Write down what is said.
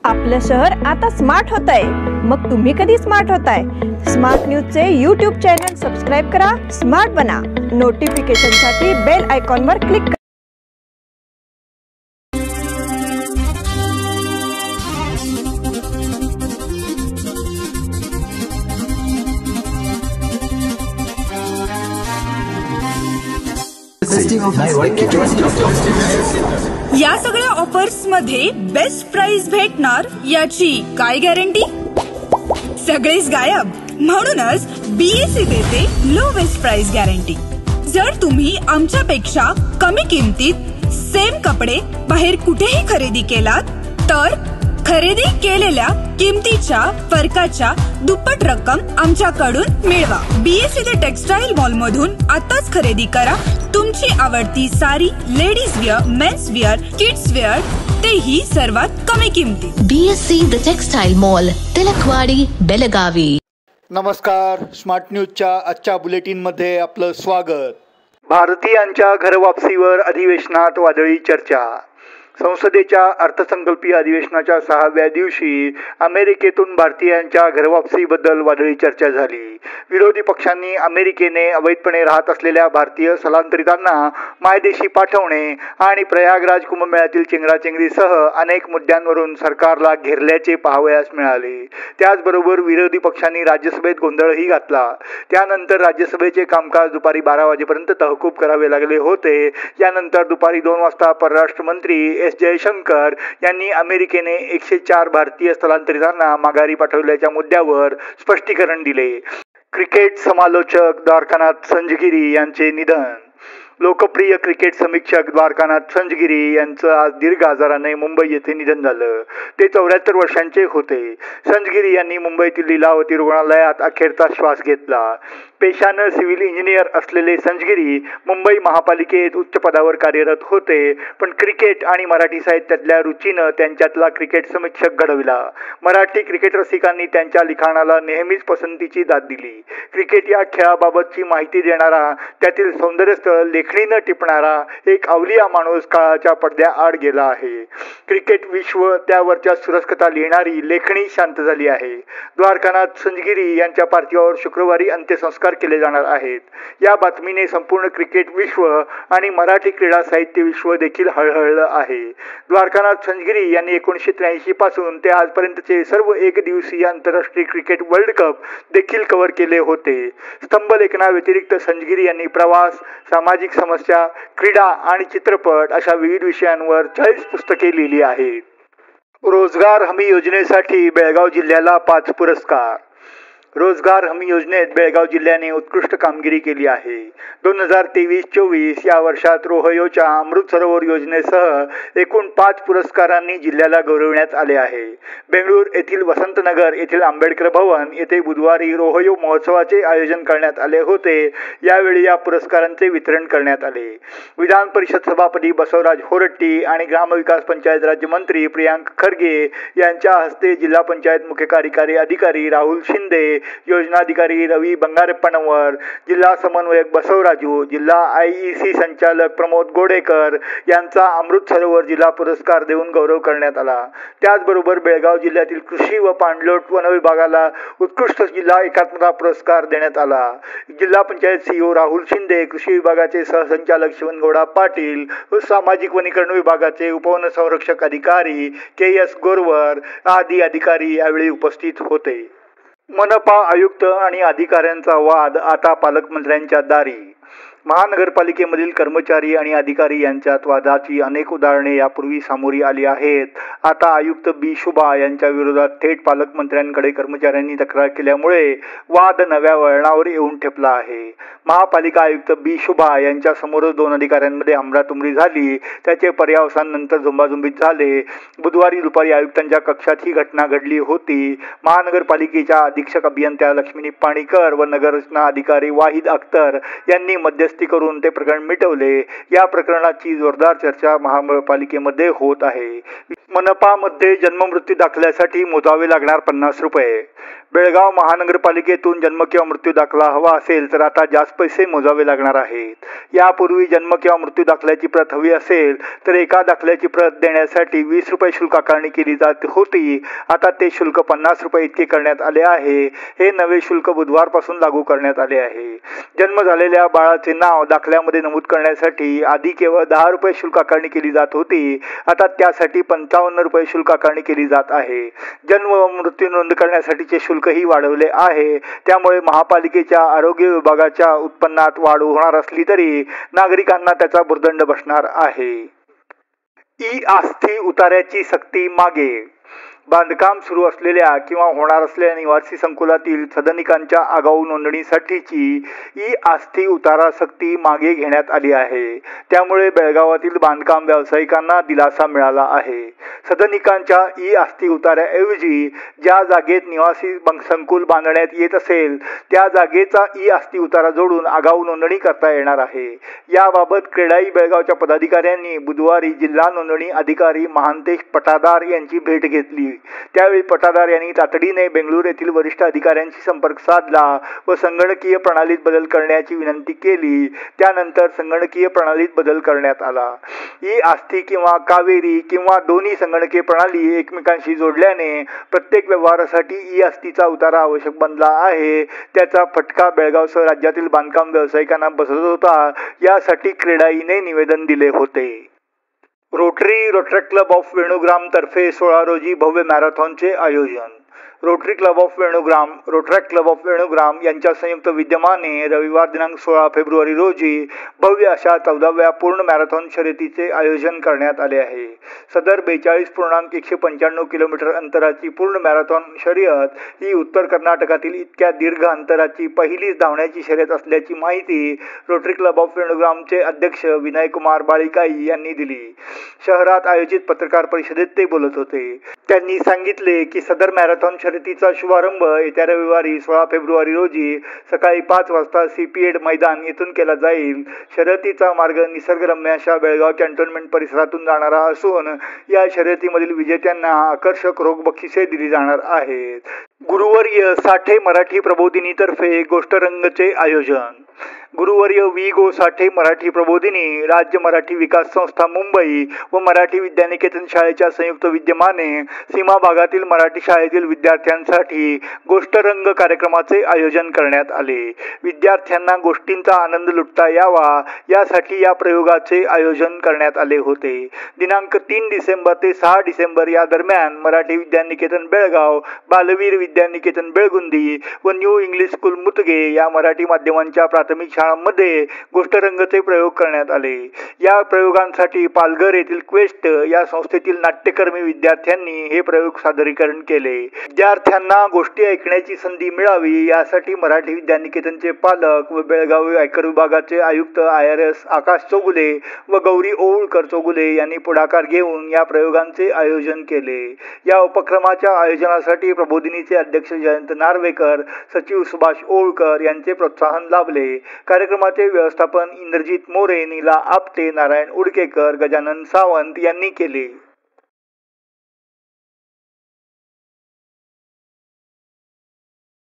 आपलं शहर आता स्मार्ट होतंय, मग तुम्ही कधी स्मार्ट होताय? स्मार्ट न्यूजचे YouTube चॅनल सबस्क्राइब करा, स्मार्ट बना. नोटिफिकेशनसाठी बेल आयकॉनवर क्लिक करा. या सगळ्या ऑफर्स मध्ये बेस्ट प्राइस भेटणार याची काय गॅरंटी? सगळेच गायब. म्हणूनच BSE देते लो बेस्ट प्राइस गॅरंटी. जर तुम्ही आमच्यापेक्षा कमी किमतीत सेम कपडे बाहेर कुठेही खरेदी केलात तर खरेदी केलेल्या किमतीच्या फरकाच्या दुप्पट रक्कम आमच्याकडून मिळवा. BSE द टेक्सटाईल मॉल मधून आताच खरेदी करा तुमची आवडती sari, ladies wear, men's wear, kids wear, तेही सर्वात कमी किमतीत. BSE the textile mall, Tilakwadi, Belagavi. नमस्कार. स्मार्ट न्यूजच्या आजच्या बुलेटिनमध्ये आपलं स्वागत. भारतीयांच्या घरवापसीवर अधिवेशनात वादळी चर्चा. संसदेच्या अर्थसंकल्पीय अधिवेशनाच्या 6व्या दिवशी अमेरिकेतून भारतीयांच्या घरवापसीबद्दल वादळी चर्चा झाली. विरोधी पक्षांनी अमेरिकेने अवैधपणे राहत असलेल्या भारतीय स्थलांतरितांना मायदेशी पाठवणे आणि प्रयागराज कुंभमेळ्यातील चेंगराचेंगरीसह अनेक मुद्द्यांवरून सरकारला घेरल्याचे पाहावयास मिळाले. त्याचबरोबर विरोधी पक्षांनी राज्यसभेत गोंधळही घातला. त्यानंतर राज्यसभेचे कामकाज दुपारी 12 वाजेपर्यंत तहकूब करावे लागले होते. यानंतर दुपारी 2 वाजता परराष्ट्र मंत्री एस जयशंकर यांनी अमेरिकेने 104 भारतीय स्थलांतरितांना माघारी पाठवल्याच्या मुद्द्यावर स्पष्टीकरण दिले. क्रिकेट समालोचक द्वारकानाथ संजगिरी यांचे निधन. लोकप्रिय क्रिकेट समीक्षक द्वारकानाथ संजगिरी यांचं आज दीर्घ आजाराने मुंबई येथे निधन झालं. ते 74 वर्षांचे होते. संजगिरी यांनी मुंबईतील लीलावती रुग्णालयात अखेरचा श्वास घेतला. पेशानं सिव्हिल इंजिनियर असलेले संजगिरी मुंबई महापालिकेत उच्च पदावर कार्यरत होते, पण क्रिकेट आणि मराठी साहित्यातल्या रुचीनं त्यांच्यातला क्रिकेट समीक्षक घडविला. मराठी क्रिकेट रसिकांनी त्यांच्या लिखाणाला नेहमीच पसंतीची दाद दिली. क्रिकेट या खेळाबाबतची माहिती देणारा, त्यातील सौंदर्यस्थळ लेखणीनं टिपणारा एक अवलिया माणूस काळाच्या पडद्याआड गेला आहे. क्रिकेट विश्व, त्यावरच्या सुरसकथा लिहिणारी लेखणी शांत झाली आहे. द्वारकानाथ संजगिरी यांच्या पार्थिवावर शुक्रवारी अंत्यसंस्कार केले जाणार आहेत. या बातमीने संपूर्ण क्रिकेट विश्व आणि मराठी क्रीडा साहित्य विश्व देखील हळहळलं आहे. द्वारकानाथ संजगिरी यांनी 1983 पासून ते आजपर्यंतचे सर्व एकदिवसीय आंतरराष्ट्रीय क्रिकेट वर्ल्ड कप देखील कव्हर केले होते. स्तंभलेखनाव्यतिरिक्त संजगिरी यांनी प्रवास, सामाजिक समस्या, क्रीडा आणि चित्रपट अशा विविध विषयांवर 40 पुस्तके लिहिली आहेत. रोजगार हमी योजनेसाठी बेळगाव जिल्ह्याला 5 पुरस्कार. रोजगार हमी योजनेत बेळगाव जिल्ह्याने उत्कृष्ट कामगिरी केली आहे. 2023-24 या वर्षात रोहयोच्या अमृत सरोवर योजनेसह एकूण 5 पुरस्कारांनी जिल्ह्याला गौरविण्यात आले आहे. बेंगळूर येथील वसंतनगर येथील आंबेडकर भवन येथे बुधवारी रोहयो महोत्सवाचे आयोजन करण्यात आले होते. यावेळी या पुरस्कारांचे वितरण करण्यात आले. विधान परिषद सभापती बसवराज होरट्टी आणि ग्रामविकास पंचायत राज्यमंत्री प्रियांक खरगे यांच्या हस्ते जिल्हा पंचायत मुख्य कार्यकारी अधिकारी राहुल शिंदे, योजनाधिकारी रवी बंगारेप्पनवर, जिल्हा समन्वयक बसवराजू, जिल्हा IEC संचालक प्रमोद गोडेकर यांचा अमृत सरोवर जिल्हा पुरस्कार देऊन गौरव करण्यात आला. त्याचबरोबर बेळगाव जिल्ह्यातील कृषी व पाणलोट वन विभागाला उत्कृष्ट जिल्हा एकात्मता पुरस्कार देण्यात आला. जिल्हा पंचायत CEO राहुल शिंदे, कृषी विभागाचे सहसंचालक शिवनगौडा पाटील व सामाजिक वनीकरण विभागाचे उपवन संरक्षक अधिकारी KS गोरवर आदी अधिकारी यावेळी उपस्थित होते. मनपा आयुक्त आणि अधिकाऱ्यांचा वाद आता पालकमंत्र्यांच्या दारी. महानगरपालिकेमधील कर्मचारी आणि अधिकारी यांच्यात वादाची अनेक उदाहरणे यापूर्वी सामोरी आली आहेत. आता आयुक्त बी शुभा यांच्या विरोधात थेट पालकमंत्र्यांकडे कर्मचाऱ्यांनी तक्रार केल्यामुळे वाद नव्या वळणावर येऊन ठेपला आहे. महापालिका आयुक्त बी शुभा यांच्या समोरच 2 अधिकाऱ्यांमध्ये हमरातुमरी झाली. त्याचे पर्यावसान नंतर झुंबाझुंबीत झाले. बुधवारी दुपारी आयुक्तांच्या कक्षात ही घटना घडली होती. महानगरपालिकेच्या अधीक्षक अभियंत्या लक्ष्मी पाणीकर व नगररचना अधिकारी वाहिद अख्तर यांनी मध्यस्थी करून ते प्रकरण मिटवले. या प्रकरणाची जोरदार चर्चा महापालिकेमध्ये होत आहे. मनपामध्ये जन्ममृत्यू दाखल्यासाठी मोजावे लागणार 50 रुपये. बेळगाव महानगरपालिकेतून जन्म किंवा मृत्यू दाखला हवा असेल तर आता जास्त पैसे मोजावे लागणार आहेत. यापूर्वी जन्म किंवा मृत्यू दाखल्याची प्रत हवी असेल तर एका दाखल्याची प्रत देण्यासाठी 20 रुपये शुल्क आकारणी केली जात होती. आता ते शुल्क 50 रुपये इतके करण्यात आले आहे. हे नवे शुल्क बुधवारपासून लागू करण्यात आले आहे. जन्म झालेल्या बाळाचे नाव दाखल्यामध्ये नमूद करण्यासाठी आधी केवळ 10 रुपये शुल्क आकारणी केली जात होती. आता त्यासाठी 55 रुपये शुल्क आकारणी केली जात आहे. जन्म व मृत्यू नोंद करण्यासाठीचे शुल्कही वाढवले आहे. त्यामुळे महापालिकेच्या आरोग्य विभागाच्या उत्पन्नात वाढ होणार असली तरी नागरिकांना त्याचा भुर्दंड बसणार आहे. ई-आस्थी उतार्याची सक्ती मागे. बांधकाम सुरू असलेल्या किंवा होणार असलेल्या निवासी संकुलातील सदनिकांच्या आगाऊ नोंदणीसाठीची ई-आस्थी उतारा सक्ती मागे घेण्यात आली आहे. त्यामुळे बेळगावातील बांधकाम व्यावसायिकांना दिलासा मिळाला आहे. सदनिकांच्या ई-आस्थी उतार्याऐवजी ज्या जागेत निवासी संकुल बांधण्यात येत असेल त्या जागेचा ई-आस्थी उतारा जोडून आगाऊ नोंदणी करता येणार आहे. याबाबत क्रेडाई बेळगावच्या पदाधिकाऱ्यांनी बुधवारी जिल्हा नोंदणी अधिकारी महांतेश पटादार यांची भेट घेतली. त्यावेळी पटादार यांनी तातडीने बेंगळूर येथील वरिष्ठ अधिकाऱ्यांशी संपर्क साधला व संगणकीय प्रणालीत बदल करण्याची विनंती केली. त्यानंतर संगणकीय प्रणालीत बदल करण्यात आला. ई-आस्थी किंवा कावेरी किंवा दोन्ही संगणकीय प्रणाली एकमेकांशी जोडल्याने प्रत्येक व्यवहारासाठी ई-आस्थीचा उतारा आवश्यक बनला आहे. त्याचा फटका बेळगावसह राज्यातील बांधकाम व्यावसायिकांना बसत होता. यासाठी क्रेडाईने निवेदन दिले होते. रोटरी क्लब ऑफ वेणुग्राम तर्फे 16 रोजी भव्य मॅरेथॉनचे आयोजन. रोटरी क्लब ऑफ वेणुग्राम यांच्या संयुक्त विद्यमाने रविवार दिनांक 16 फेब्रुवारी रोजी भव्य अशा 14व्या पूर्ण मॅरेथॉन शर्यतीचे आयोजन करण्यात आले आहे. सदर 42.195 किलोमीटर अंतराची पूर्ण मॅरेथॉन शर्यत ही उत्तर कर्नाटकातील इतक्या दीर्घ अंतराची पहिलीच धावण्याची शर्यत असल्याची माहिती रोटरी क्लब ऑफ वेणुग्रामचे अध्यक्ष विनयकुमार बाळिकाई यांनी दिली. शहरात आयोजित पत्रकार परिषदेत ते बोलत होते. त्यांनी सांगितले की सदर मॅरेथॉन शर्यतीचा शुभारंभ येत्या रविवारी 16 फेब्रुवारी रोजी सकाळी 5 वाजता सीपीएड मैदान येथून केला जाईल. शर्यतीचा मार्ग निसर्गरम्य अशा बेळगाव कॅन्टोन्मेंट परिसरातून जाणारा असून या शर्यतीमधील विजेत्यांना आकर्षक रोख बक्षिसे दिली जाणार आहेत. गुरुवर्य साठे मराठी प्रबोधिनीतर्फे गोष्टरंगचे आयोजन. गुरुवर्य वी गो साठे मराठी प्रबोधिनी, राज्य मराठी विकास संस्था मुंबई व मराठी विद्यानिकेतन शाळेच्या संयुक्त विद्यमाने सीमा भागातील मराठी शाळेतील विद्यार्थ्यांसाठी गोष्टरंग कार्यक्रमाचे आयोजन करण्यात आले. विद्यार्थ्यांना गोष्टींचा आनंद लुटता यावा यासाठी या प्रयोगाचे आयोजन करण्यात आले होते. दिनांक 3 डिसेंबर ते 6 डिसेंबर या दरम्यान मराठी विद्यानिकेतन बेळगाव, बालवीर विद्यानिकेतन बेळगुंदी व न्यू इंग्लिश स्कूल मुतगे या मराठी माध्यमांच्या प्राथमिक शाळांमध्ये गोष्टरंगचे प्रयोग करण्यात आले. या प्रयोगांसाठी पालघर येथील क्वेस्ट या संस्थेतील नाट्यकर्मी विद्यार्थ्यांनी हे प्रयोग सादरीकरण केले. विद्यार्थ्यांना गोष्टी ऐकण्याची संधी मिळावी यासाठी मराठी विद्यानिकेतनचे पालक व बेळगाव आयकर विभागाचे आयुक्त IRS आकाश चौगुले व गौरी ओवळकर चौगुले यांनी पुढाकार घेऊन या प्रयोगांचे आयोजन केले. या उपक्रमाच्या आयोजनासाठी प्रबोधिनीचे अध्यक्ष जयंत नार्वेकर, सचिव सुभाष ओवळकर यांचे प्रोत्साहन लाभले. कार्यक्रमाचे व्यवस्थापन इंद्रजित मोरे, नीला आपटे, नारायण उडकेकर, गजानन सावंत यांनी केले.